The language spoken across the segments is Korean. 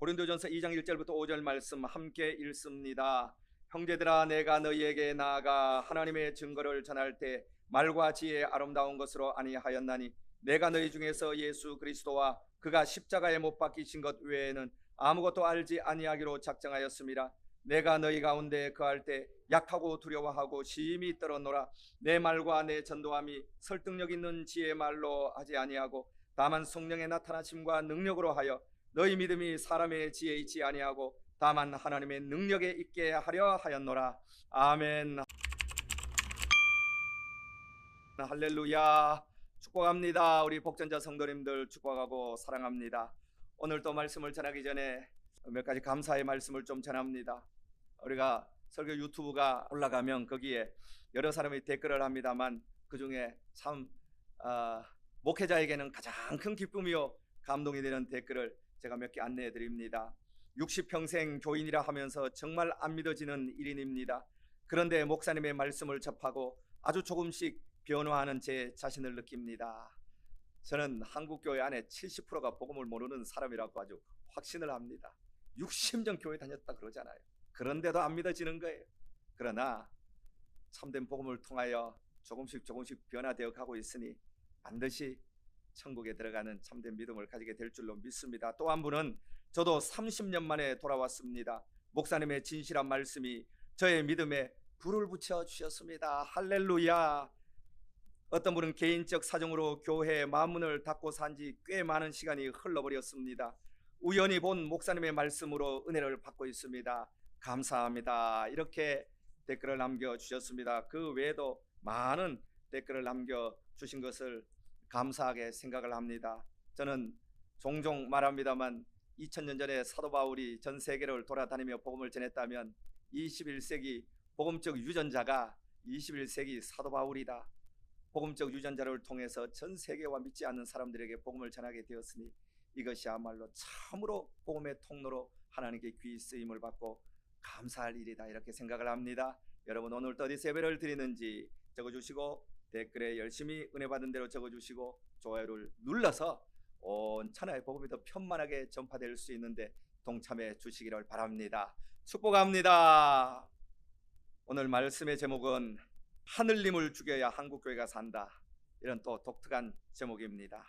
고린도전서 2장 1절부터 5절 말씀 함께 읽습니다. 형제들아, 내가 너희에게 나아가 하나님의 증거를 전할 때 말과 지혜의 아름다운 것으로 아니하였나니 내가 너희 중에서 예수 그리스도와 그가 십자가에 못 박히신 것 외에는 아무것도 알지 아니하기로 작정하였습니다. 내가 너희 가운데 거할 때 약하고 두려워하고 심히 떨었노라. 내 말과 내 전도함이 설득력 있는 지혜의 말로 하지 아니하고 다만 성령의 나타나심과 능력으로 하여 너희 믿음이 사람의 지혜에 있지 아니하고 다만 하나님의 능력에 있게 하려 하였노라. 아멘. 할렐루야. 축복합니다. 우리 복전자 성도님들 축복하고 사랑합니다. 오늘 또 말씀을 전하기 전에 몇 가지 감사의 말씀을 좀 전합니다. 우리가 설교 유튜브가 올라가면 거기에 여러 사람이 댓글을 합니다만 그 중에 참 목회자에게는 가장 큰 기쁨이요 감동이 되는 댓글을 제가 몇 개 안내해 드립니다. 60평생 교인이라 하면서 정말 안 믿어지는 일인입니다. 그런데 목사님의 말씀을 접하고 아주 조금씩 변화하는 제 자신을 느낍니다. 저는 한국교회 안에 70%가 복음을 모르는 사람이라고 아주 확신을 합니다. 60년 교회 다녔다 그러잖아요. 그런데도 안 믿어지는 거예요. 그러나 참된 복음을 통하여 조금씩 변화되어 가고 있으니 반드시 천국에 들어가는 참된 믿음을 가지게 될 줄로 믿습니다. 또 한 분은 저도 30년 만에 돌아왔습니다. 목사님의 진실한 말씀이 저의 믿음에 불을 붙여 주셨습니다. 할렐루야. 어떤 분은 개인적 사정으로 교회에 마음문을 닫고 산 지 꽤 많은 시간이 흘러버렸습니다. 우연히 본 목사님의 말씀으로 은혜를 받고 있습니다. 감사합니다. 이렇게 댓글을 남겨주셨습니다. 그 외에도 많은 댓글을 남겨주신 것을 감사하게 생각을 합니다. 저는 종종 말합니다만 2000년 전에 사도 바울이 전 세계를 돌아다니며 복음을 전했다면 21세기 복음적 유전자가 21세기 사도 바울이다. 복음적 유전자를 통해서 전 세계와 믿지 않는 사람들에게 복음을 전하게 되었으니 이것이야말로 참으로 복음의 통로로 하나님께 귀히 쓰임을 받고 감사할 일이다, 이렇게 생각을 합니다. 여러분, 오늘 또 어디서 예배를 드리는지 적어주시고 댓글에 열심히 은혜 받은 대로 적어주시고 좋아요를 눌러서 온 천하의 복음이 더 편만하게 전파될 수 있는데 동참해 주시기를 바랍니다. 축복합니다. 오늘 말씀의 제목은 하늘님을 죽여야 한국교회가 산다, 이런 또 독특한 제목입니다.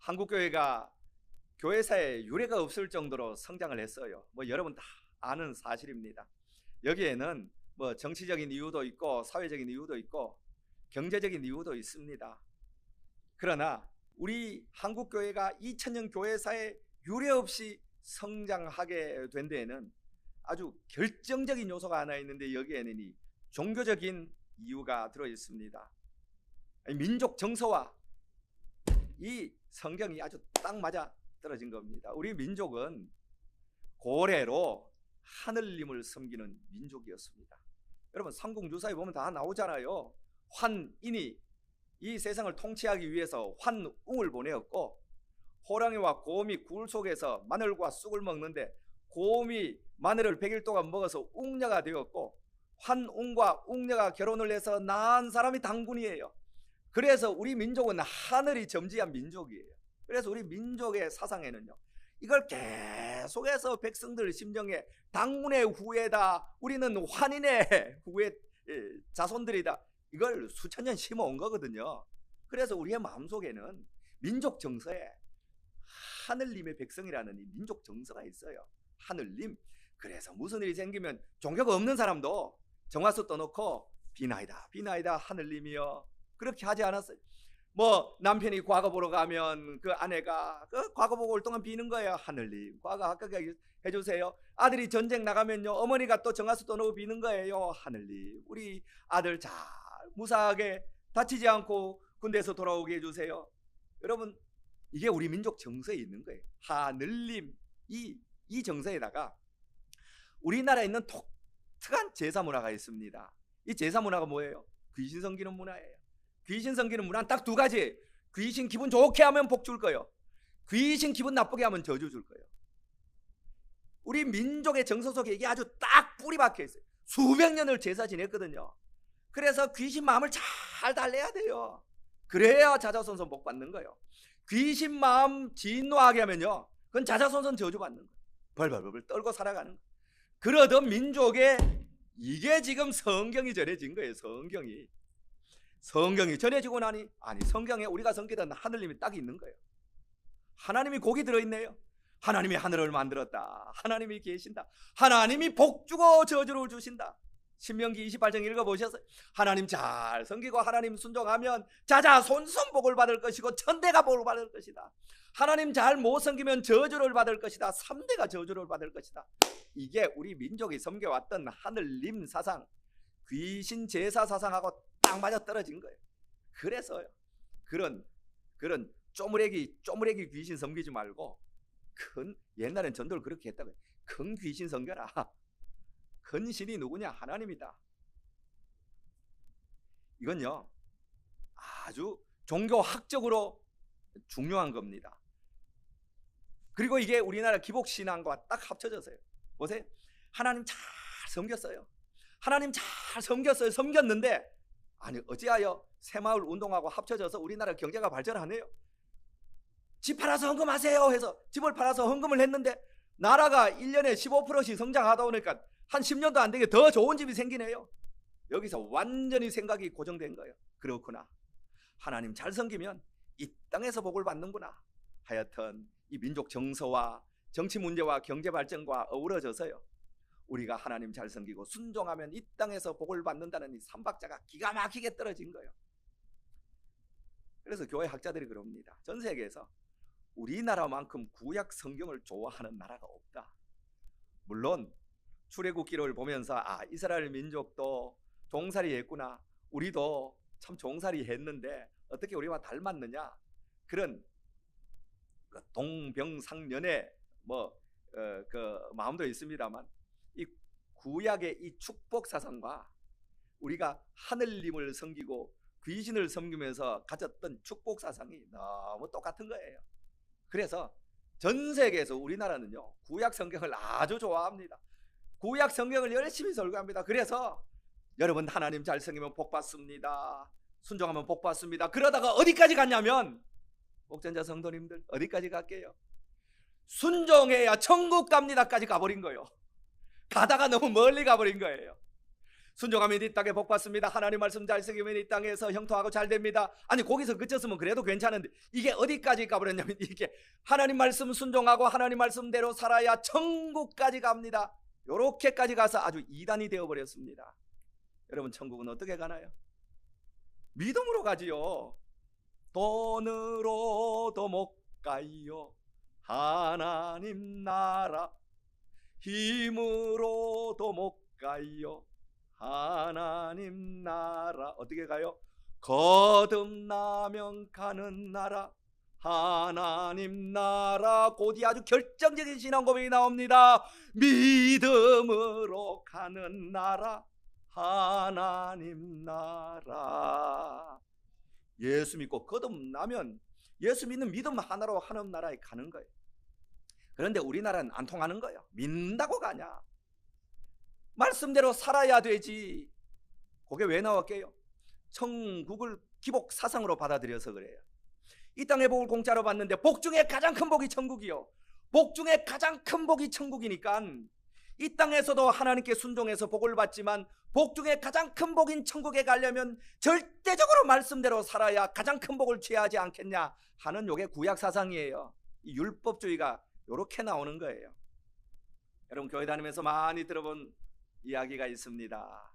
한국교회가 교회사에 유례가 없을 정도로 성장을 했어요. 여러분 다 아는 사실입니다. 여기에는 정치적인 이유도 있고 사회적인 이유도 있고 경제적인 이유도 있습니다. 그러나 우리 한국교회가 2000년 교회사에 유례없이 성장하게 된 데에는 아주 결정적인 요소가 하나 있는데 여기에는 이 종교적인 이유가 들어있습니다. 민족 정서와 이 성경이 아주 딱 맞아 떨어진 겁니다. 우리 민족은 고래로 하늘님을 섬기는 민족이었습니다. 여러분, 삼국유사에 보면 다 나오잖아요. 환인이 이 세상을 통치하기 위해서 환웅을 보내었고, 호랑이와 곰이 굴 속에서 마늘과 쑥을 먹는데 곰이 마늘을 100일 동안 먹어서 웅녀가 되었고, 환웅과 웅녀가 결혼을 해서 낳은 사람이 당군이에요. 그래서 우리 민족은 하늘이 점지한 민족이에요. 그래서 우리 민족의 사상에는요, 이걸 계속해서 백성들 심정에 당군의 후예다, 우리는 환인의 후예 자손들이다, 이걸 수천 년 심어온 거거든요. 그래서 우리의 마음속에는 민족 정서에 하늘님의 백성이라는 이 민족 정서가 있어요. 하늘님. 그래서 무슨 일이 생기면 종교가 없는 사람도 정화수 떠놓고 비나이다 비나이다 하늘님이여, 그렇게 하지 않았어요? 남편이 과거 보러 가면 그 아내가 그 과거 보고 올 동안 비는 거예요. 하늘님 과거 합격하게 해주세요. 아들이 전쟁 나가면요, 어머니가 또 정화수 떠놓고 비는 거예요. 하늘님 우리 아들 잘 무사하게 다치지 않고 군대에서 돌아오게 해주세요. 여러분, 이게 우리 민족 정서에 있는 거예요. 하늘님, 이 정서에다가 우리나라에 있는 독특한 제사 문화가 있습니다. 이 제사 문화가 뭐예요? 귀신 섬기는 문화예요. 귀신 섬기는 문화는 딱 두 가지. 귀신 기분 좋게 하면 복 줄 거예요. 귀신 기분 나쁘게 하면 저주 줄 거예요. 우리 민족의 정서 속에 이게 아주 딱 뿌리 박혀 있어요. 수백 년을 제사 지냈거든요. 그래서 귀신 마음을 잘 달래야 돼요. 그래야 자자손손 복 받는 거예요. 귀신 마음 진노하게 하면요, 그건 자자손손 저주받는 거예요. 벌벌벌 떨고 살아가는 거예요. 그러던 민족에 이게 지금 성경이 전해진 거예요. 성경이 전해지고 나니 아니 성경에 우리가 섬기던 하느님이 딱 있는 거예요. 하나님이 거기 들어있네요. 하나님이 하늘을 만들었다. 하나님이 계신다. 하나님이 복 주고 저주를 주신다. 신명기 28장 읽어보셨어요? 하나님 잘 섬기고 하나님 순종하면 자자손손 복을 받을 것이고 천대가 복을 받을 것이다. 하나님 잘 못 섬기면 저주를 받을 것이다. 3대가 저주를 받을 것이다. 이게 우리 민족이 섬겨왔던 하늘님 사상, 귀신 제사 사상하고 딱 맞아떨어진 거예요. 그래서요, 그런 쪼무레기 귀신 섬기지 말고 옛날엔 전도를 그렇게 했다고요. 큰 귀신 섬겨라. 큰 신이 누구냐? 하나님이다. 이건요 아주 종교학적으로 중요한 겁니다. 그리고 이게 우리나라 기복신앙과 딱 합쳐져서요. 보세요. 하나님 잘 섬겼어요. 하나님 잘 섬겼는데 아니 어찌하여 새마을 운동하고 합쳐져서 우리나라 경제가 발전하네요. 집 팔아서 헌금하세요 해서 집을 팔아서 헌금을 했는데 나라가 1년에 15%씩 성장하다 보니까 한 10년도 안 되게 더 좋은 집이 생기네요. 여기서 완전히 생각이 고정된 거예요. 그렇구나. 하나님 잘 섬기면 이 땅에서 복을 받는구나. 하여튼 이 민족 정서와 정치 문제와 경제 발전과 어우러져서요. 우리가 하나님 잘 섬기고 순종하면 이 땅에서 복을 받는다는 이 삼박자가 기가 막히게 떨어진 거예요. 그래서 교회 학자들이 그럽니다. 전 세계에서 우리나라만큼 구약 성경을 좋아하는 나라가 없다. 물론 출애굽기를 보면서 이스라엘 민족도 종살이 했구나. 우리도 참 종살이 했는데 어떻게 우리와 닮았느냐. 그런 동병상련의 그 마음도 있습니다만 이 구약의 이 축복 사상과 우리가 하늘님을 섬기고 귀신을 섬기면서 가졌던 축복 사상이 너무 똑같은 거예요. 그래서 전 세계에서 우리나라는요 구약 성경을 아주 좋아합니다. 구약 성경을 열심히 설교합니다. 그래서 여러분 하나님 잘 섬기면 복 받습니다. 순종하면 복 받습니다. 그러다가 어디까지 갔냐면 목전자 성도님들 어디까지 갈게요? 순종해야 천국 갑니다까지 가버린 거예요. 가다가 너무 멀리 가버린 거예요. 순종하면 이 땅에 복 받습니다. 하나님 말씀 잘 섬기면 이 땅에서 형통하고 잘 됩니다. 아니 거기서 그쳤으면 그래도 괜찮은데 이게 어디까지 가버렸냐면 이게 하나님 말씀 순종하고 하나님 말씀대로 살아야 천국까지 갑니다. 요렇게까지 가서 아주 이단이 되어버렸습니다. 여러분 천국은 어떻게 가나요? 믿음으로 가지요. 돈으로도 못 가요. 하나님 나라 힘으로도 못 가요. 하나님 나라 어떻게 가요? 거듭나면 가는 나라 하나님 나라. 곧이 아주 결정적인 신앙 고백이 나옵니다. 믿음으로 가는 나라 하나님 나라. 예수 믿고 거듭나면 예수 믿는 믿음 하나로 하나님 나라에 가는 거예요. 그런데 우리나라는 안 통하는 거예요. 믿는다고 가냐? 말씀대로 살아야 되지. 그게 왜 나왔게요? 천국을 기복 사상으로 받아들여서 그래요. 이 땅의 복을 공짜로 받는데 복 중에 가장 큰 복이 천국이요. 복 중에 가장 큰 복이 천국이니까 이 땅에서도 하나님께 순종해서 복을 받지만 복 중에 가장 큰 복인 천국에 가려면 절대적으로 말씀대로 살아야 가장 큰 복을 취하지 않겠냐 하는 요게 구약 사상이에요. 이 율법주의가 요렇게 나오는 거예요. 여러분 교회 다니면서 많이 들어본 이야기가 있습니다.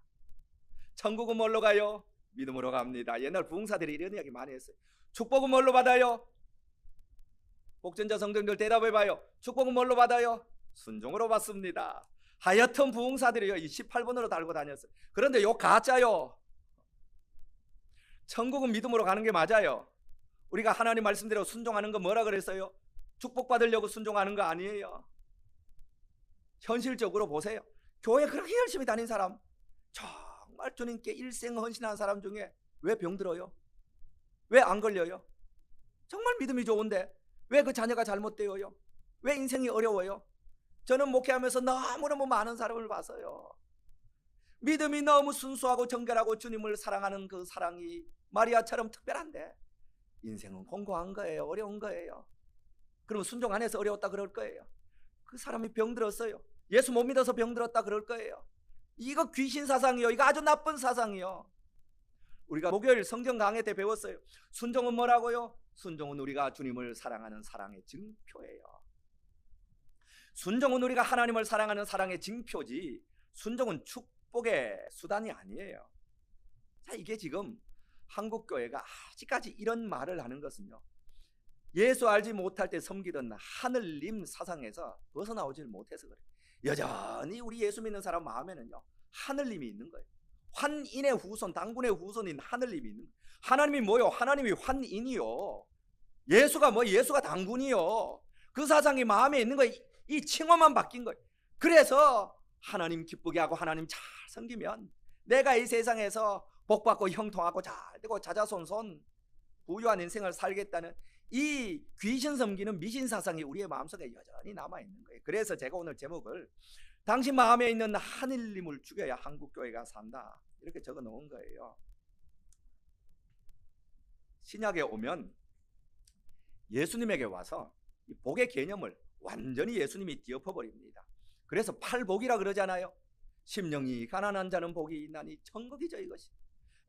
천국은 뭘로 가요? 믿음으로 갑니다. 옛날 부흥사들이 이런 이야기 많이 했어요. 축복은 뭘로 받아요? 복전자 성도님들 대답해봐요. 축복은 뭘로 받아요? 순종으로 받습니다. 하여튼 부흥사들이요 18번으로 달고 다녔어요. 그런데 요 가짜요. 천국은 믿음으로 가는 게 맞아요. 우리가 하나님 말씀대로 순종하는 거 뭐라 그랬어요? 축복받으려고 순종하는 거 아니에요. 현실적으로 보세요. 교회 그렇게 열심히 다닌 사람, 정말 주님께 일생 헌신한 사람 중에 왜 병들어요? 왜 안 걸려요? 정말 믿음이 좋은데 왜 그 자녀가 잘못되어요? 왜 인생이 어려워요? 저는 목회하면서 너무너무 많은 사람을 봤어요. 믿음이 너무 순수하고 정결하고 주님을 사랑하는 그 사랑이 마리아처럼 특별한데 인생은 공고한 거예요. 어려운 거예요. 그러면 순종 안 해서 어려웠다 그럴 거예요. 그 사람이 병들었어요. 예수 못 믿어서 병들었다 그럴 거예요. 이거 귀신 사상이요. 이거 아주 나쁜 사상이요. 우리가 목요일 성경 강의 때 배웠어요. 순종은 뭐라고요? 순종은 우리가 주님을 사랑하는 사랑의 증표예요. 순종은 우리가 하나님을 사랑하는 사랑의 증표지, 순종은 축복의 수단이 아니에요. 자, 이게 지금 한국교회가 아직까지 이런 말을 하는 것은요, 예수 알지 못할 때 섬기던 하늘님 사상에서 벗어나오질 못해서 그래요. 여전히 우리 예수 믿는 사람 마음에는요, 하늘님이 있는 거예요. 환인의 후손, 당군의 후손인 하늘님이 있는 거예요. 하나님이 뭐요? 하나님이 환인이요. 예수가 뭐? 예수가 당군이요. 그 사상이 마음에 있는 거예요. 이 칭호만 바뀐 거예요. 그래서 하나님 기쁘게 하고 하나님 잘 섬기면 내가 이 세상에서 복받고 형통하고 잘되고 자자손손 부유한 인생을 살겠다는 이 귀신 섬기는 미신 사상이 우리의 마음속에 여전히 남아있는 거예요. 그래서 제가 오늘 제목을 당신 마음에 있는 하늘님을 죽여야 한국교회가 산다, 이렇게 적어 놓은 거예요. 신약에 오면 예수님에게 와서 이 복의 개념을 완전히 예수님이 뒤엎어버립니다. 그래서 팔복이라 그러잖아요. 심령이 가난한 자는 복이 있나니 천국이 저희 것이,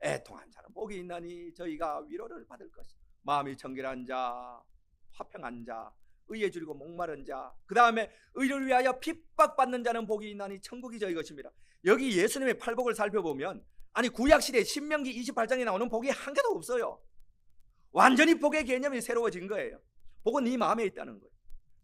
애통한 자는 복이 있나니 저희가 위로를 받을 것이, 마음이 청결한 자, 화평한 자, 의에 줄이고 목마른 자, 그 다음에 의를 위하여 핍박받는 자는 복이 있나니 천국이 저희 것입니다. 여기 예수님의 팔복을 살펴보면, 아니 구약시대 신명기 28장에 나오는 복이 한 개도 없어요. 완전히 복의 개념이 새로워진 거예요. 복은 네 마음에 있다는 거예요.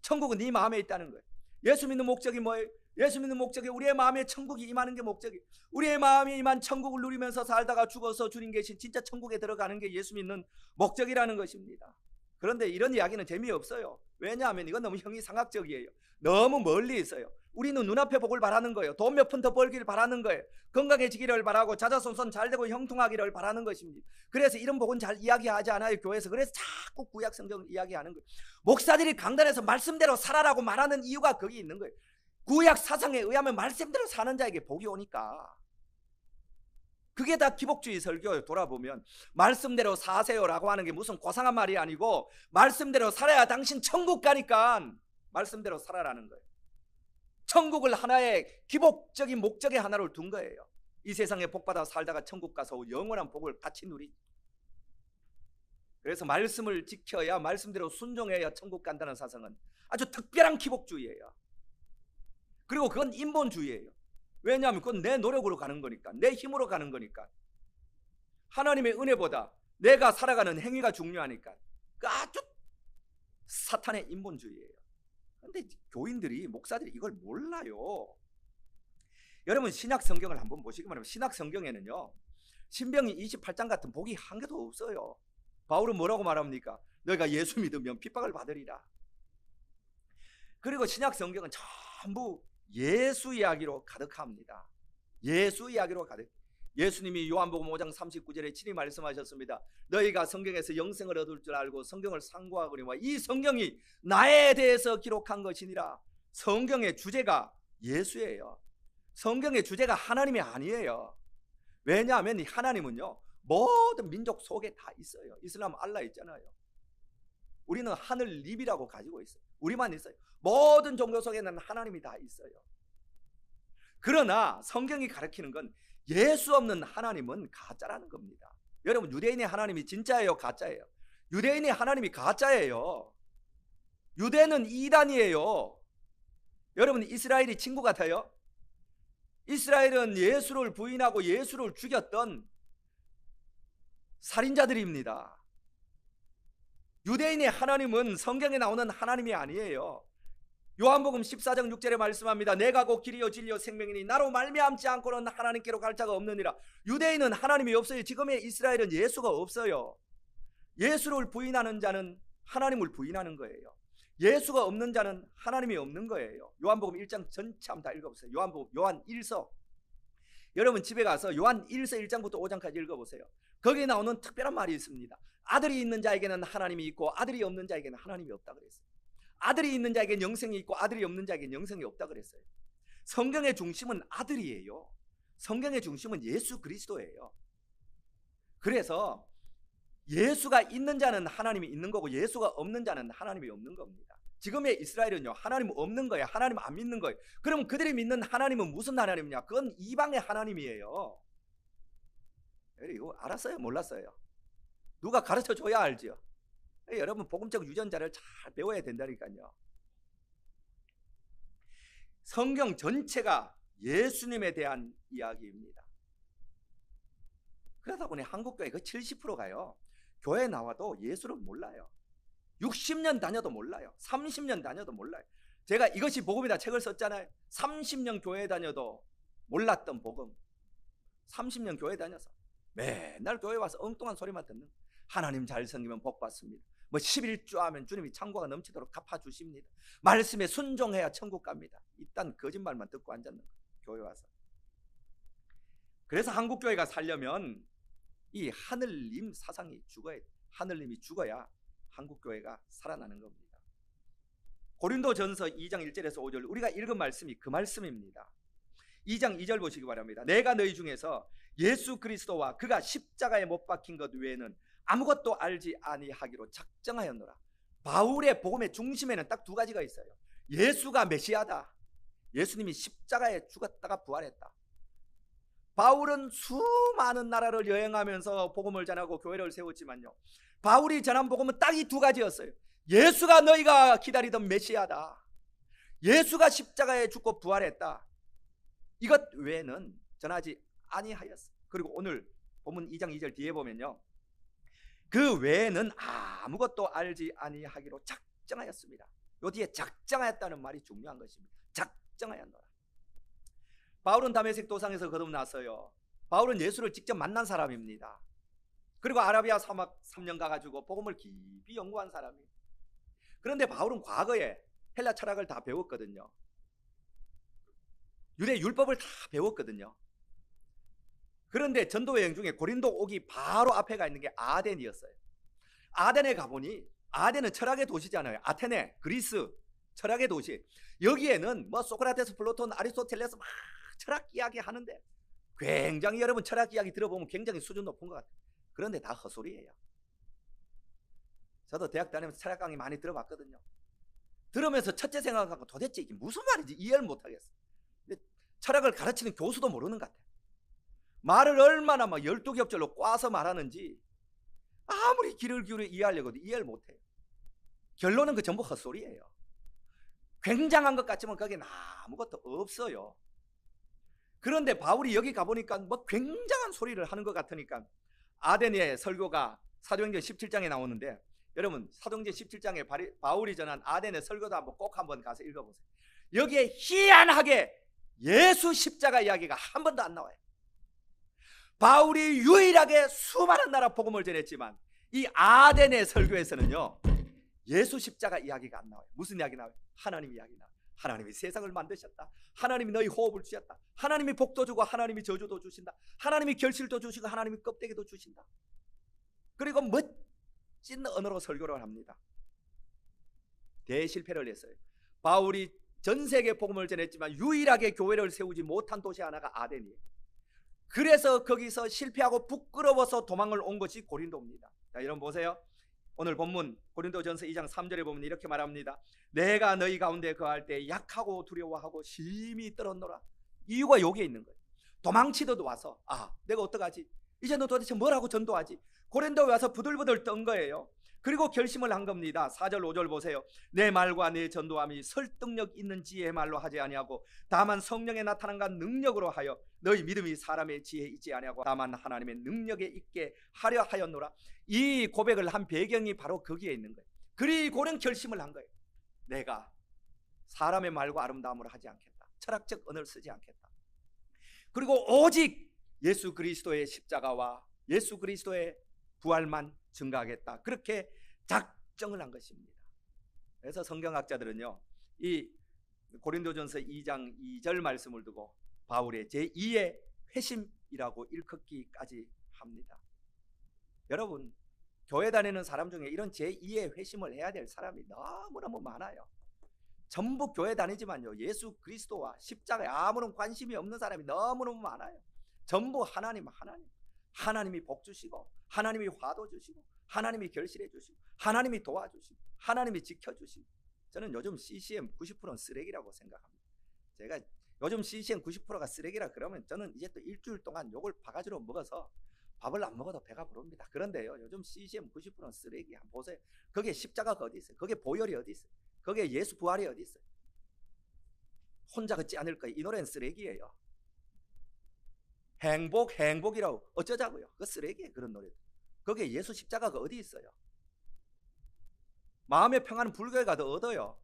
천국은 네 마음에 있다는 거예요. 예수 믿는 목적이 뭐예요? 예수 믿는 목적이 우리의 마음에 천국이 임하는 게 목적이에요. 우리의 마음에 임한 천국을 누리면서 살다가 죽어서 주님 계신 진짜 천국에 들어가는 게 예수 믿는 목적이라는 것입니다. 그런데 이런 이야기는 재미없어요. 왜냐하면 이건 너무 형이상학적이에요. 너무 멀리 있어요. 우리는 눈앞에 복을 바라는 거예요. 돈 몇 푼 더 벌기를 바라는 거예요. 건강해지기를 바라고 자자손손 잘되고 형통하기를 바라는 것입니다. 그래서 이런 복은 잘 이야기하지 않아요, 교회에서. 그래서 자꾸 구약 성경을 이야기하는 거예요. 목사들이 강단에서 말씀대로 살아라고 말하는 이유가 거기 있는 거예요. 구약 사상에 의하면 말씀대로 사는 자에게 복이 오니까. 그게 다 기복주의 설교예요. 돌아보면 말씀대로 사세요라고 하는 게 무슨 고상한 말이 아니고, 말씀대로 살아야 당신 천국 가니까 말씀대로 살아라는 거예요. 천국을 하나의 기복적인 목적의 하나로 둔 거예요. 이 세상에 복받아 살다가 천국 가서 영원한 복을 같이 누리. 그래서 말씀을 지켜야, 말씀대로 순종해야 천국 간다는 사상은 아주 특별한 기복주의예요. 그리고 그건 인본주의예요. 왜냐하면 그건 내 노력으로 가는 거니까, 내 힘으로 가는 거니까. 하나님의 은혜보다 내가 살아가는 행위가 중요하니까. 그 아주 사탄의 인본주의예요. 그런데 교인들이, 목사들이 이걸 몰라요. 여러분 신약 성경을 한번 보시기 바랍니다. 신약 성경에는요, 신명기 28장 같은 복이 한 개도 없어요. 바울은 뭐라고 말합니까? 너희가 예수 믿으면 핍박을 받으리라. 그리고 신약 성경은 전부 예수 이야기로 가득합니다. 예수 이야기로 가득. 예수님이 요한복음 5장 39절에 친히 말씀하셨습니다. 너희가 성경에서 영생을 얻을 줄 알고 성경을 상고하거니와 이 성경이 나에 대해서 기록한 것이니라. 성경의 주제가 예수예요. 성경의 주제가 하나님이 아니에요. 왜냐하면 이 하나님은요, 모든 민족 속에 다 있어요. 이슬람 알라 있잖아요. 우리는 하늘 립이라고 가지고 있어요. 우리만 있어요. 모든 종교 속에는 하나님이 다 있어요. 그러나 성경이 가르치는 건 예수 없는 하나님은 가짜라는 겁니다. 여러분, 유대인의 하나님이 진짜예요, 가짜예요? 유대인의 하나님이 가짜예요. 유대는 이단이에요. 여러분, 이스라엘이 친구 같아요? 이스라엘은 예수를 부인하고 예수를 죽였던 살인자들입니다. 유대인의 하나님은 성경에 나오는 하나님이 아니에요. 요한복음 14장 6절에 말씀합니다. 내가 곧 길이요 진리요 생명이니 나로 말미암지 않고는 하나님께로 갈 자가 없느니라. 유대인은 하나님이 없어요. 지금의 이스라엘은 예수가 없어요. 예수를 부인하는 자는 하나님을 부인하는 거예요. 예수가 없는 자는 하나님이 없는 거예요. 요한복음 1장 전체 한번 다 읽어보세요. 요한 1서. 여러분 집에 가서 요한 1서 1장부터 5장까지 읽어보세요. 거기에 나오는 특별한 말이 있습니다. 아들이 있는 자에게는 하나님이 있고 아들이 없는 자에게는 하나님이 없다 그랬어요. 아들이 있는 자에게는 영생이 있고 아들이 없는 자에게는 영생이 없다 그랬어요. 성경의 중심은 아들이에요. 성경의 중심은 예수 그리스도예요. 그래서 예수가 있는 자는 하나님이 있는 거고 예수가 없는 자는 하나님이 없는 겁니다. 지금의 이스라엘은요, 하나님 없는 거예요. 하나님 안 믿는 거예요. 그럼 그들이 믿는 하나님은 무슨 하나님이냐? 그건 이방의 하나님이에요. 이거 알았어요? 몰랐어요? 누가 가르쳐 줘야 알죠. 여러분 복음적 유전자를 잘 배워야 된다니까요. 성경 전체가 예수님에 대한 이야기입니다. 그러다 보니 한국교회 그 70%가요 교회 나와도 예수를 몰라요. 60년 다녀도 몰라요. 30년 다녀도 몰라요. 제가 이것이 복음이다 책을 썼잖아요. 30년 교회 다녀도 몰랐던 복음. 30년 교회 다녀서 맨날 교회 와서 엉뚱한 소리만 듣는, 하나님 잘 섬기면 복 받습니다. 뭐 11조 하면 주님이 창고가 넘치도록 갚아주십니다. 말씀에 순종해야 천국 갑니다. 이딴 거짓말만 듣고 앉았는 거예요, 교회 와서. 그래서 한국교회가 살려면 이 하늘님 사상이 죽어야 돼. 하늘님이 죽어야 한국교회가 살아나는 겁니다. 고린도전서 2장 1절에서 5절 우리가 읽은 말씀이 그 말씀입니다. 2장 2절 보시기 바랍니다. 내가 너희 중에서 예수 그리스도와 그가 십자가에 못 박힌 것 외에는 아무것도 알지 아니하기로 작정하였노라. 바울의 복음의 중심에는 딱 두 가지가 있어요. 예수가 메시아다. 예수님이 십자가에 죽었다가 부활했다. 바울은 수많은 나라를 여행하면서 복음을 전하고 교회를 세웠지만요, 바울이 전한 복음은 딱 이 두 가지였어요. 예수가 너희가 기다리던 메시아다. 예수가 십자가에 죽고 부활했다. 이것 외에는 전하지 아니하였어. 그리고 오늘 본문 2장 2절 뒤에 보면요, 그 외에는 아무것도 알지 아니하기로 작정하였습니다. 요 뒤에 작정하였다는 말이 중요한 것입니다. 작정하였노라. 바울은 다메섹 도상에서 거듭났어요. 바울은 예수를 직접 만난 사람입니다. 그리고 아라비아 사막 3년 가가지고 복음을 깊이 연구한 사람이에요. 그런데 바울은 과거에 헬라 철학을 다 배웠거든요. 유대 율법을 다 배웠거든요. 그런데 전도 여행 중에 고린도 오기 바로 앞에가 있는 게 아덴이었어요. 아덴에 가보니, 아덴은 철학의 도시잖아요. 아테네, 그리스 철학의 도시. 여기에는 뭐 소크라테스, 플라톤, 아리스토텔레스 막 철학 이야기 하는데, 굉장히 여러분 철학 이야기 들어보면 굉장히 수준 높은 것 같아요. 그런데 다 헛소리예요. 저도 대학 다니면서 철학 강의 많이 들어봤거든요. 들으면서 첫째 생각하고 도대체 이게 무슨 말인지 이해를 못하겠어요. 철학을 가르치는 교수도 모르는 것 같아요. 말을 얼마나 막 12겹절로 꽈서 말하는지 아무리 귀를 기울여 이해하려고 해도 이해를 못해요. 결론은 그 전부 헛소리예요. 굉장한 것 같지만 거기에 아무것도 없어요. 그런데 바울이 여기 가보니까 뭐 굉장한 소리를 하는 것 같으니까, 아덴의 설교가 사도행전 17장에 나오는데, 여러분 사도행전 17장에 바울이 전한 아덴의 설교도 꼭 한번 가서 읽어보세요. 여기에 희한하게 예수 십자가 이야기가 한 번도 안 나와요. 바울이 유일하게 수많은 나라 복음을 전했지만 이 아덴의 설교에서는요, 예수 십자가 이야기가 안 나와요. 무슨 이야기 나와요? 하나님 이야기 나와요. 하나님이 세상을 만드셨다. 하나님이 너희 호흡을 주셨다. 하나님이 복도 주고 하나님이 저주도 주신다. 하나님이 결실도 주시고 하나님이 껍데기도 주신다. 그리고 멋진 언어로 설교를 합니다. 대실패를 했어요. 바울이 전 세계 복음을 전했지만 유일하게 교회를 세우지 못한 도시 하나가 아덴이에요. 그래서 거기서 실패하고 부끄러워서 도망을 온 것이 고린도입니다. 자, 여러분 보세요. 오늘 본문 고린도전서 2장 3절에 보면 이렇게 말합니다. 내가 너희 가운데 거할 때 약하고 두려워하고 심히 떨었노라. 이유가 여기에 있는 거예요. 도망치듯 와서 내가 어떡하지? 이제 너 도대체 뭘 하고 전도하지? 고린도에 와서 부들부들 떤 거예요. 그리고 결심을 한 겁니다. 4절 5절 보세요. 내 말과 내 전도함이 설득력 있는 지혜의 말로 하지 아니하고 다만 성령의 나타남과 능력으로 하여 너희 믿음이 사람의 지혜에 있지 아니하고 다만 하나님의 능력에 있게 하려 하였노라. 이 고백을 한 배경이 바로 거기에 있는 거예요. 그리고는 결심을 한 거예요. 내가 사람의 말과 아름다움으로 하지 않겠다. 철학적 언어를 쓰지 않겠다. 그리고 오직 예수 그리스도의 십자가와 예수 그리스도의 부활만 증거하겠다. 그렇게 작정을 한 것입니다. 그래서 성경학자들은요, 이 고린도전서 2장 2절 말씀을 두고 바울의 제2의 회심이라고 일컫기까지 합니다. 여러분, 교회 다니는 사람 중에 이런 제2의 회심을 해야 될 사람이 너무너무 많아요. 전부 교회 다니지만요, 예수 그리스도와 십자가에 아무런 관심이 없는 사람이 너무너무 많아요. 전부 하나님이 복 주시고 하나님이 화도 주시고 하나님이 결실해 주시고 하나님이 도와주시고 하나님이 지켜주시고 저는 요즘 CCM 90%는 쓰레기라고 생각합니다. 제가 요즘 CCM 90%가 쓰레기라 그러면 저는 이제 또 일주일 동안 욕을 바가지로 먹어서 밥을 안 먹어도 배가 부릅니다. 그런데요, 요즘 CCM 90%는 쓰레기. 한번 보세요. 거기에 십자가가 어디 있어요? 거기에 보혈이 어디 있어요? 거기에 예수 부활이 어디 있어요? 혼자 걷지 않을 거예요. 이 노래는 쓰레기예요. 행복이라고 어쩌자고요? 그 쓰레기예요. 그런 노래. 거기에 예수 십자가가 어디 있어요? 마음의 평안은 불교에 가도 얻어요.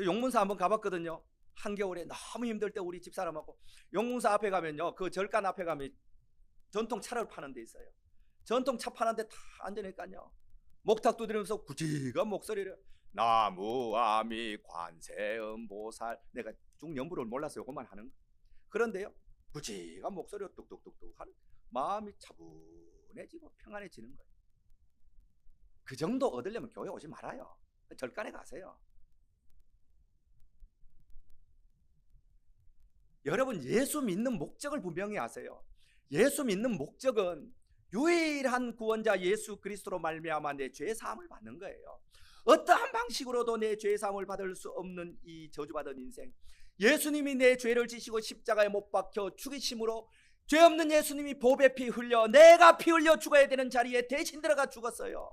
용문사 한번 가봤거든요. 한겨울에 너무 힘들 때 우리 집사람하고 용문사 앞에 가면요, 그 절간 앞에 가면 전통차를 파는 데 있어요. 전통차 파는 데 다 앉으니까요, 목탁 두드리면서 굵직한 목소리를 나무아미 관세음보살, 내가 중연부를 몰라서 요것만 하는 거. 그런데요, 굵직한 목소리로 뚝뚝뚝뚝 하는, 마음이 차분해지고 평안해지는 거예요. 그 정도 얻으려면 교회 오지 말아요. 절간에 가세요. 여러분, 예수 믿는 목적을 분명히 아세요. 예수 믿는 목적은 유일한 구원자 예수 그리스도로 말미암아 내 죄 사함을 받는 거예요. 어떠한 방식으로도 내 죄 사함을 받을 수 없는 이 저주받은 인생, 예수님이 내 죄를 지시고 십자가에 못 박혀 죽이심으로 죄 없는 예수님이 보배 피 흘려 내가 피 흘려 죽어야 되는 자리에 대신 들어가 죽었어요.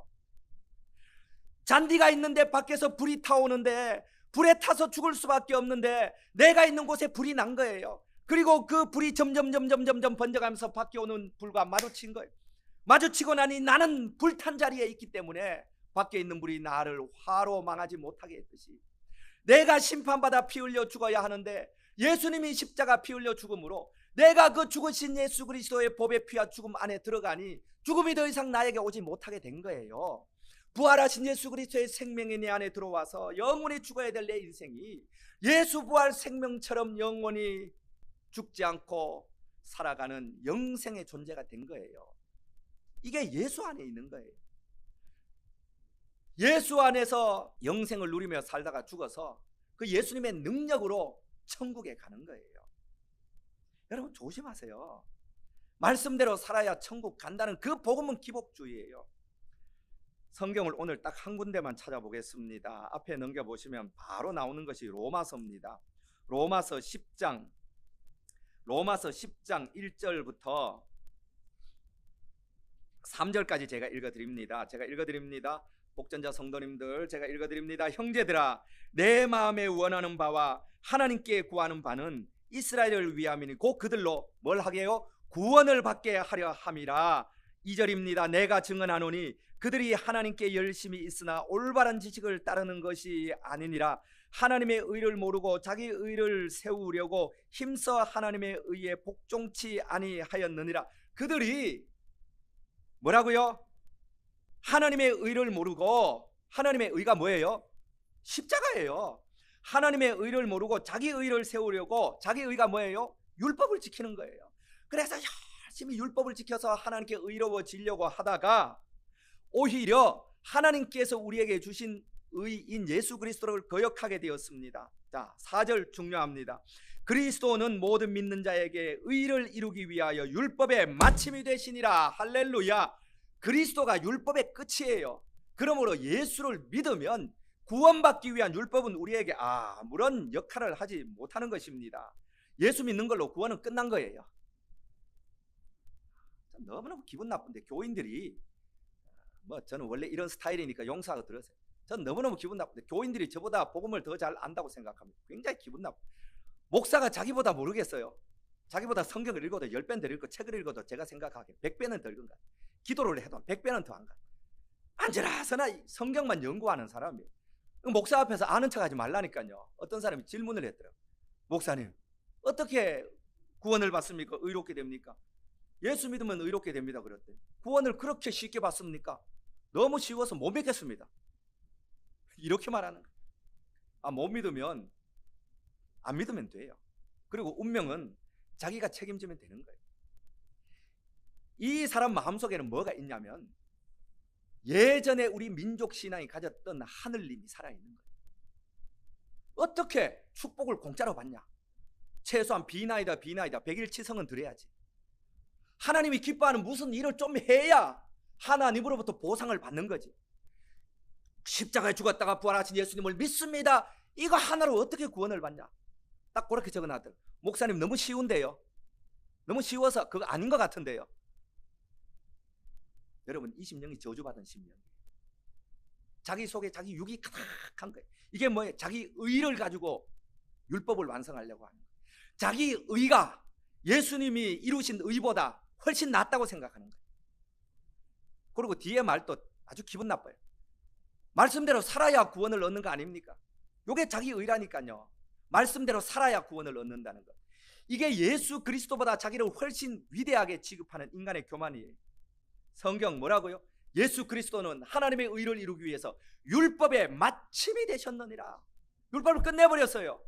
잔디가 있는데 밖에서 불이 타오는데 불에 타서 죽을 수밖에 없는데 내가 있는 곳에 불이 난 거예요. 그리고 그 불이 점점 번져가면서 밖에 오는 불과 마주친 거예요. 마주치고 나니 나는 불탄 자리에 있기 때문에 밖에 있는 불이 나를 화로 망하지 못하게 했듯이 내가 심판받아 피 흘려 죽어야 하는데 예수님이 십자가 피 흘려 죽음으로 내가 그 죽으신 예수 그리스도의 보배 피와 죽음 안에 들어가니 죽음이 더 이상 나에게 오지 못하게 된 거예요. 부활하신 예수 그리스도의 생명이 내 안에 들어와서 영원히 죽어야 될 내 인생이 예수 부활 생명처럼 영원히 죽지 않고 살아가는 영생의 존재가 된 거예요. 이게 예수 안에 있는 거예요. 예수 안에서 영생을 누리며 살다가 죽어서 그 예수님의 능력으로 천국에 가는 거예요. 여러분, 조심하세요. 말씀대로 살아야 천국 간다는 그 복음은 기복주의예요. 성경을 오늘 딱 한 군데만 찾아보겠습니다. 앞에 넘겨보시면 바로 나오는 것이 로마서입니다. 로마서 10장 1절부터 3절까지 제가 읽어드립니다. 목전자 성도님들, 제가 읽어드립니다. 형제들아, 내 마음에 원하는 바와 하나님께 구하는 바는 이스라엘을 위함이니 곧 그들로 뭘 하게요? 구원을 받게 하려 함이라. 2절입니다. 내가 증언하노니 그들이 하나님께 열심히 있으나 올바른 지식을 따르는 것이 아니니라. 하나님의 의를 모르고 자기 의를 세우려고 힘써 하나님의 의에 복종치 아니하였느니라. 그들이 뭐라고요? 하나님의 의를 모르고, 하나님의 의가 뭐예요? 십자가예요. 하나님의 의를 모르고 자기 의를 세우려고, 자기 의가 뭐예요? 율법을 지키는 거예요. 그래서 열심히 율법을 지켜서 하나님께 의로워지려고 하다가 오히려 하나님께서 우리에게 주신 의인 예수 그리스도를 거역하게 되었습니다. 자, 4절 중요합니다. 그리스도는 모든 믿는 자에게 의를 이루기 위하여 율법의 마침이 되시니라. 할렐루야. 그리스도가 율법의 끝이에요. 그러므로 예수를 믿으면 구원받기 위한 율법은 우리에게 아무런 역할을 하지 못하는 것입니다. 예수 믿는 걸로 구원은 끝난 거예요. 너무너무 기분 나쁜데 교인들이, 저는 원래 이런 스타일이니까 용서하고 들으세요. 전 너무너무 기분 나쁜데 교인들이 저보다 복음을 더 잘 안다고 생각합니다. 굉장히 기분 나빠. 목사가 자기보다 모르겠어요. 자기보다 성경을 읽어도 10배는 더 읽고 책을 읽어도 제가 생각하기에 100배는 더 읽은 것 같아요. 기도를 해도 100배는 더 한 것 같아요. 앉으라서나 성경만 연구하는 사람이에요. 목사 앞에서 아는 척하지 말라니까요. 어떤 사람이 질문을 했더라고요. 목사님, 어떻게 구원을 받습니까? 의롭게 됩니까? 예수 믿으면 의롭게 됩니다. 그랬더니 구원을 그렇게 쉽게 받습니까? 너무 쉬워서 못 믿겠습니다. 이렇게 말하는 거예요. 못 믿으면 안 믿으면 돼요. 그리고 운명은 자기가 책임지면 되는 거예요. 이 사람 마음속에는 뭐가 있냐면 예전에 우리 민족 신앙이 가졌던 하늘님이 살아있는 거예요. 어떻게 축복을 공짜로 받냐? 최소한 비나이다 100일치성은 드려야지. 하나님이 기뻐하는 무슨 일을 좀 해야 하나님으로부터 보상을 받는 거지. 십자가에 죽었다가 부활하신 예수님을 믿습니다. 이거 하나로 어떻게 구원을 받냐? 딱 그렇게 적어놨더라고요. 목사님 너무 쉬운데요. 너무 쉬워서 그거 아닌 것 같은데요. 여러분 이 심령이 저주받은 심령이에요. 자기 속에 자기 육이 가득한 거예요. 이게 뭐예요? 자기 의를 가지고 율법을 완성하려고 하는 거예요. 자기 의가 예수님이 이루신 의보다 훨씬 낫다고 생각하는 거예요. 그리고 뒤에 말도 아주 기분 나빠요. 말씀대로 살아야 구원을 얻는 거 아닙니까? 이게 자기 의라니까요. 말씀대로 살아야 구원을 얻는다는 것. 이게 예수 그리스도보다 자기를 훨씬 위대하게 취급하는 인간의 교만이에요. 성경 뭐라고요? 예수 그리스도는 하나님의 의를 이루기 위해서 율법의 마침이 되셨느니라. 율법을 끝내버렸어요.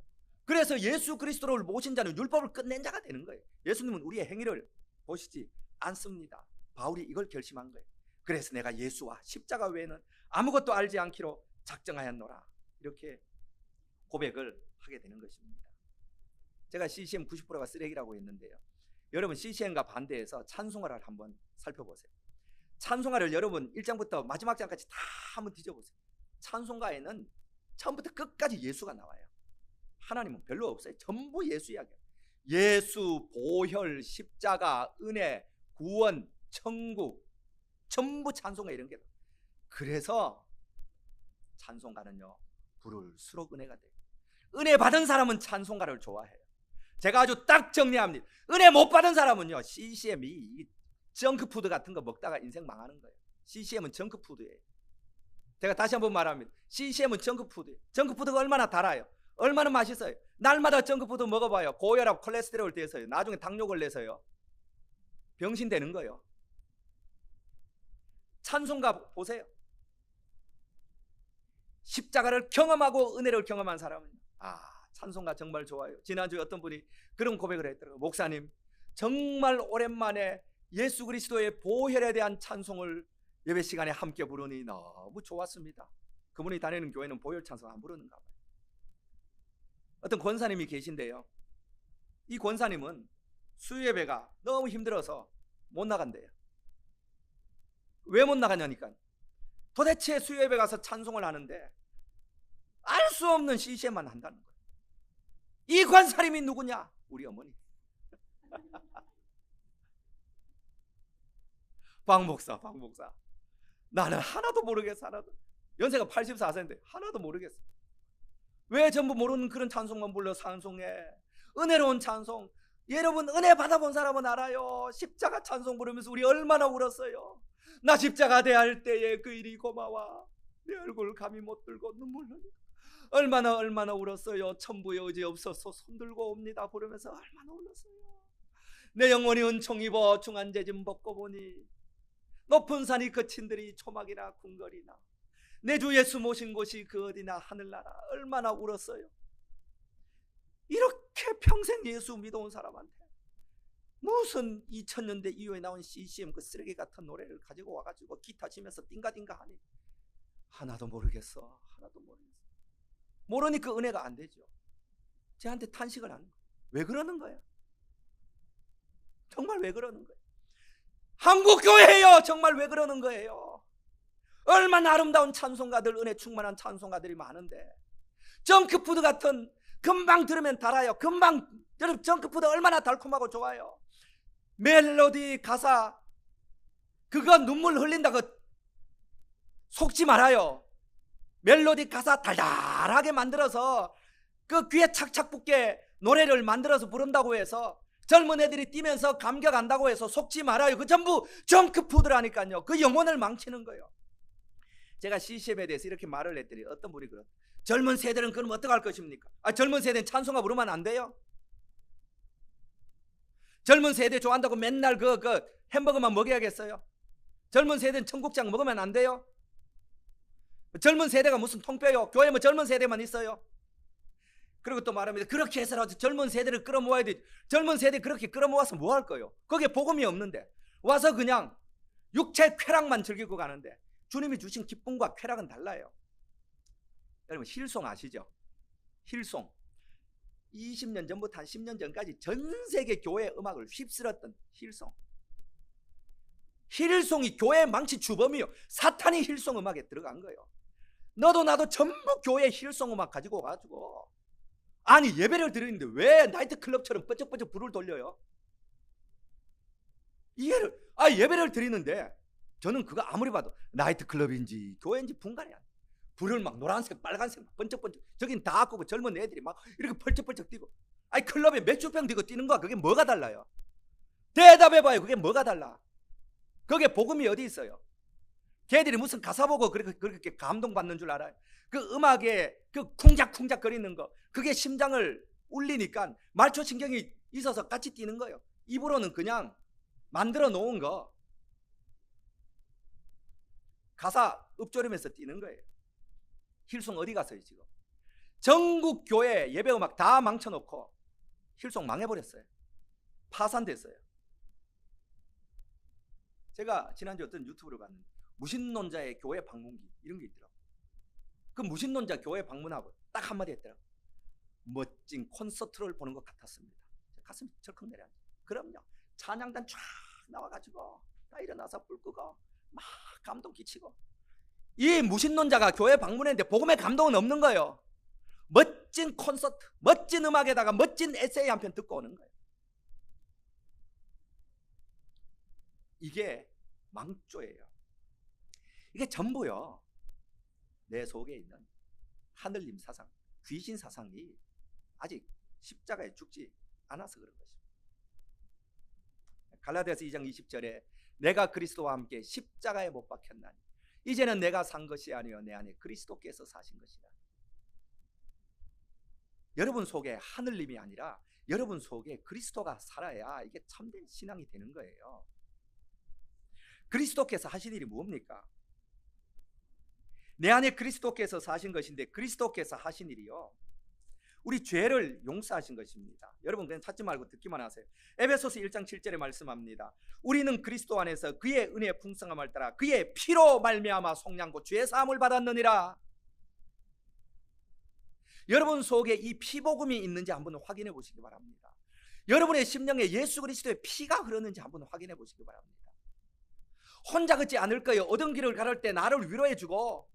그래서 예수 그리스도를 모신 자는 율법을 끝낸 자가 되는 거예요. 예수님은 우리의 행위를 보시지 않습니다. 바울이 이걸 결심한 거예요. 그래서 내가 예수와 십자가 외에는 아무것도 알지 않기로 작정하였노라. 이렇게 고백을 하게 되는 것입니다. 제가 CCM 90%가 쓰레기라고 했는데요. 여러분 CCM과 반대해서 찬송가를 한번 살펴보세요. 찬송가를 여러분 1장부터 마지막 장까지 다 한번 뒤져보세요. 찬송가에는 처음부터 끝까지 예수가 나와요. 하나님은 별로 없어요. 전부 예수 이야기예요. 예수, 보혈, 십자가, 은혜, 구원, 천국, 전부 찬송가 이런 게. 그래서 찬송가는요 부를수록 은혜가 돼요. 은혜 받은 사람은 찬송가를 좋아해요. 제가 아주 딱 정리합니다. 은혜 못 받은 사람은요 CCM이 정크푸드 같은 거 먹다가 인생 망하는 거예요. CCM은 정크푸드예요. 제가 다시 한번 말합니다. CCM은 정크푸드예요. 정크푸드가 얼마나 달아요. 얼마나 맛있어요. 날마다 정크푸드 먹어봐요. 고혈압, 콜레스테롤 돼서요. 나중에 당뇨 걸려서요. 병신 되는 거예요. 찬송가 보세요. 십자가를 경험하고 은혜를 경험한 사람은 찬송가 정말 좋아요. 지난주에 어떤 분이 그런 고백을 했더라고요. 목사님 정말 오랜만에 예수 그리스도의 보혈에 대한 찬송을 예배 시간에 함께 부르니 너무 좋았습니다. 그분이 다니는 교회는 보혈 찬송 안 부르는가 봐요. 어떤 권사님이 계신데요. 이 권사님은 수요예배가 너무 힘들어서 못 나간대요. 왜 못 나가냐니까 도대체 수요예배 가서 찬송을 하는데 알 수 없는 CCM만 한다는 거예요. 이 권사님이 누구냐? 우리 어머니. 박 목사. 나는 하나도 모르겠어. 하나도. 연세가 84세인데 하나도 모르겠어. 왜 전부 모르는 그런 찬송만 불러 찬송해? 은혜로운 찬송. 여러분 은혜 받아본 사람은 알아요. 십자가 찬송 부르면서 우리 얼마나 울었어요. 나 십자가 대할 때에 그 일이 고마워. 내 얼굴 감히 못 들고 눈물 흘려. 얼마나 울었어요. 천부의 의지 없어서 손들고 옵니다 부르면서 얼마나 울었어요. 내 영혼이 은총 입어 중한제짐 벗고 보니 높은 산이 거친들이 초막이나 궁궐이나 내 주 예수 모신 곳이 그 어디나 하늘나라. 얼마나 울었어요. 이렇게 평생 예수 믿어온 사람한테 무슨 2000년대 이후에 나온 CCM 그 쓰레기 같은 노래를 가지고 와가지고 기타 치면서 띵가띵가 하니 하나도 모르겠어. 모르니까 은혜가 안 되죠. 쟤한테 탄식을 하는 거예요. 왜 그러는 거예요? 정말 왜 그러는 거예요? 한국교회예요. 정말 왜 그러는 거예요? 얼마나 아름다운 찬송가들, 은혜 충만한 찬송가들이 많은데 정크푸드 같은 금방 들으면 달아요. 여러분 정크푸드 얼마나 달콤하고 좋아요. 멜로디 가사 그거 눈물 흘린다 그 속지 말아요. 멜로디 가사 달달하게 만들어서 그 귀에 착착 붙게 노래를 만들어서 부른다고 해서 젊은 애들이 뛰면서 감격한다고 해서 속지 말아요. 그 전부 정크푸드라니까요. 그 영혼을 망치는 거예요. 제가 CCM에 대해서 이렇게 말을 했더니 어떤 분이 그래요. 젊은 세대는 그럼 어떡할 것입니까? 젊은 세대는 찬송가 부르면 안 돼요? 젊은 세대 좋아한다고 맨날 그 햄버거만 먹여야겠어요? 젊은 세대는 청국장 먹으면 안 돼요? 젊은 세대가 무슨 통뼈요? 교회 뭐 젊은 세대만 있어요? 그리고 또 말합니다. 그렇게 해서라도 젊은 세대를 끌어모아야 돼. 젊은 세대 그렇게 끌어모아서 뭐 할 거예요? 거기에 복음이 없는데 와서 그냥 육체 쾌락만 즐기고 가는데 주님이 주신 기쁨과 쾌락은 달라요. 여러분 힐송 아시죠? 힐송 20년 전부터 한 10년 전까지 전 세계 교회 음악을 휩쓸었던 힐송. 힐송이 교회 망치 주범이요. 사탄이 힐송 음악에 들어간 거예요. 너도 나도 전부 교회 힐송 음악 가지고 가지고 아니 예배를 드리는데 왜 나이트클럽처럼 뻐쩍뻐쩍 불을 돌려요? 예배를 드리는데 저는 그거 아무리 봐도 나이트클럽인지 교회인지 분간이 안 돼. 불을 막 노란색 빨간색 막 번쩍번쩍 저긴 다 끄고 젊은 애들이 막 이렇게 펄쩍펄쩍 뛰고 아니 클럽에 맥주병 들고 뛰는 거야. 그게 뭐가 달라요? 대답해봐요. 그게 뭐가 달라? 그게 복음이 어디 있어요? 걔들이 무슨 가사 보고 그렇게 감동받는 줄 알아요? 그 음악에 그 쿵작쿵작 거리는 거 그게 심장을 울리니까 말초신경이 있어서 같이 뛰는 거예요. 입으로는 그냥 만들어 놓은 거 가사 읊조리면서 뛰는 거예요. 힐송 어디 갔어요 지금? 전국 교회 예배 음악 다 망쳐놓고 힐송 망해버렸어요. 파산됐어요. 제가 지난주 어떤 유튜브를 봤는데 무신론자의 교회 방문기 이런 게 있더라고요. 그 무신론자 교회 방문하고 딱 한마디 했더라고요. 멋진 콘서트를 보는 것 같았습니다. 가슴이 철컥 내려앉아요. 그럼요. 찬양단 쫙 나와가지고 다 일어나서 불 끄고 막 감동 끼치고 이 무신론자가 교회 방문했는데 복음의 감동은 없는 거예요. 멋진 콘서트, 멋진 음악에다가 멋진 에세이 한 편 듣고 오는 거예요. 이게 망조예요. 이게 전부요. 내 속에 있는 하늘님 사상, 귀신 사상이 아직 십자가에 죽지 않아서 그런 것입니다. 갈라디아서 2장 20절에 내가 그리스도와 함께 십자가에 못 박혔나니 이제는 내가 산 것이 아니요 내 안에 그리스도께서 사신 것이라. 여러분 속에 하늘님이 아니라 여러분 속에 그리스도가 살아야 이게 참된 신앙이 되는 거예요. 그리스도께서 하신 일이 뭡니까? 내 안에 그리스도께서 사신 것인데 그리스도께서 하신 일이요 우리 죄를 용서하신 것입니다. 여러분 그냥 찾지 말고 듣기만 하세요. 에베소서 1장 7절에 말씀합니다. 우리는 그리스도 안에서 그의 은혜의 풍성함을 따라 그의 피로 말미암아 속량고 죄 사함을 받았느니라. 여러분 속에 이 피복음이 있는지 한번 확인해 보시기 바랍니다. 여러분의 심령에 예수 그리스도의 피가 흐르는지 한번 확인해 보시기 바랍니다. 혼자 걷지 않을 거예요. 어떤 길을 가를 때 나를 위로해 주고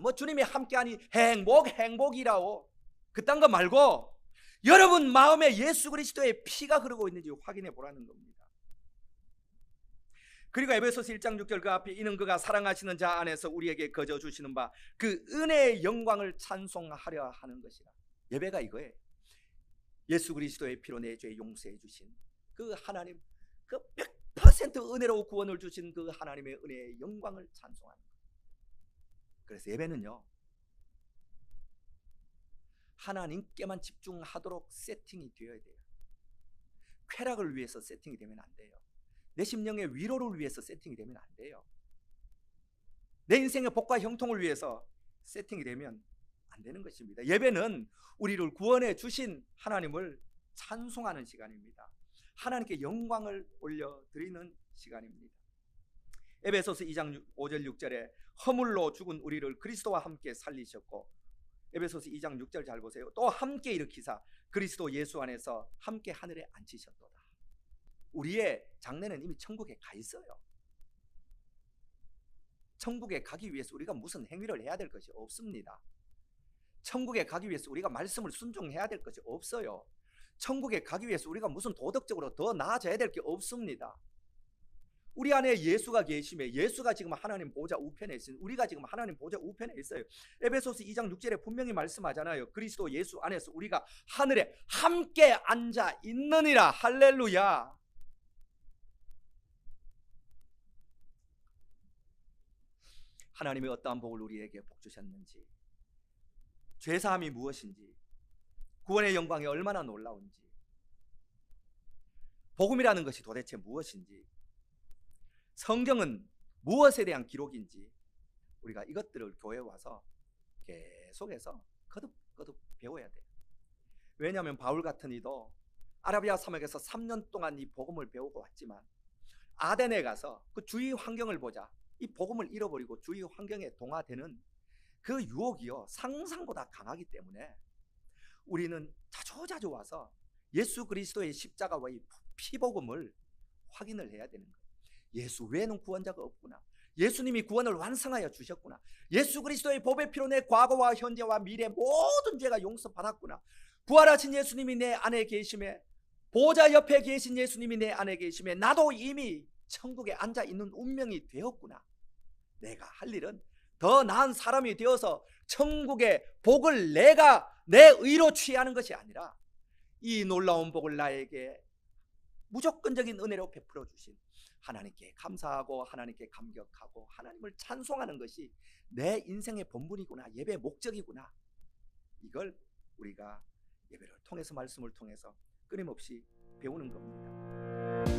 뭐 주님이 함께하니 행복이라고 그딴 거 말고 여러분 마음에 예수 그리스도의 피가 흐르고 있는지 확인해 보라는 겁니다. 그리고 에베소서 1장 6절 그 앞에 이는 그가 사랑하시는 자 안에서 우리에게 거저 주시는 바 그 은혜의 영광을 찬송하려 하는 것이라. 예배가 이거예요. 예수 그리스도의 피로 내 죄 용서해 주신 그 하나님, 그 100% 은혜로 구원을 주신 그 하나님의 은혜의 영광을 찬송하는 거예요. 그래서 예배는요 하나님께만 집중하도록 세팅이 되어야 돼요. 쾌락을 위해서 세팅이 되면 안 돼요. 내 심령의 위로를 위해서 세팅이 되면 안 돼요. 내 인생의 복과 형통을 위해서 세팅이 되면 안 되는 것입니다. 예배는 우리를 구원해 주신 하나님을 찬송하는 시간입니다. 하나님께 영광을 올려드리는 시간입니다. 에베소서 2장 5절 6절에 허물로 죽은 우리를 그리스도와 함께 살리셨고 에베소서 2장 6절 잘 보세요. 또 함께 일으키사 그리스도 예수 안에서 함께 하늘에 앉히셨도다. 우리의 장래는 이미 천국에 가 있어요. 천국에 가기 위해서 우리가 무슨 행위를 해야 될 것이 없습니다. 천국에 가기 위해서 우리가 말씀을 순종해야 될 것이 없어요. 천국에 가기 위해서 우리가 무슨 도덕적으로 더 나아져야 될 게 없습니다. 우리 안에 예수가 계시며 예수가 지금 하나님 보좌 우편에 있으니 우리가 지금 하나님 보좌 우편에 있어요. 에베소서 2장 6절에 분명히 말씀하잖아요. 그리스도 예수 안에서 우리가 하늘에 함께 앉아 있느니라. 할렐루야. 하나님이 어떠한 복을 우리에게 복 주셨는지, 죄사함이 무엇인지, 구원의 영광이 얼마나 놀라운지, 복음이라는 것이 도대체 무엇인지, 성경은 무엇에 대한 기록인지 우리가 이것들을 교회에 와서 계속해서 거듭거듭 배워야 돼요. 왜냐하면 바울 같은 이도 아라비아 사막에서 3년 동안 이 복음을 배우고 왔지만 아덴에 가서 그 주위 환경을 보자 이 복음을 잃어버리고 주위 환경에 동화되는 그 유혹이요 상상보다 강하기 때문에 우리는 자주자주 와서 예수 그리스도의 십자가와 이 피복음을 확인을 해야 되는 거예요. 예수 외에는 구원자가 없구나. 예수님이 구원을 완성하여 주셨구나. 예수 그리스도의 보배 피로 내 과거와 현재와 미래 모든 죄가 용서받았구나. 부활하신 예수님이 내 안에 계심에, 보좌 옆에 계신 예수님이 내 안에 계심에 나도 이미 천국에 앉아 있는 운명이 되었구나. 내가 할 일은 더 나은 사람이 되어서 천국의 복을 내가 내 의로 취하는 것이 아니라 이 놀라운 복을 나에게 무조건적인 은혜로 베풀어 주신 하나님께 감사하고 하나님께 감격하고 하나님을 찬송하는 것이 내 인생의 본분이구나, 예배의 목적이구나. 이걸 우리가 예배를 통해서, 말씀을 통해서 끊임없이 배우는 겁니다.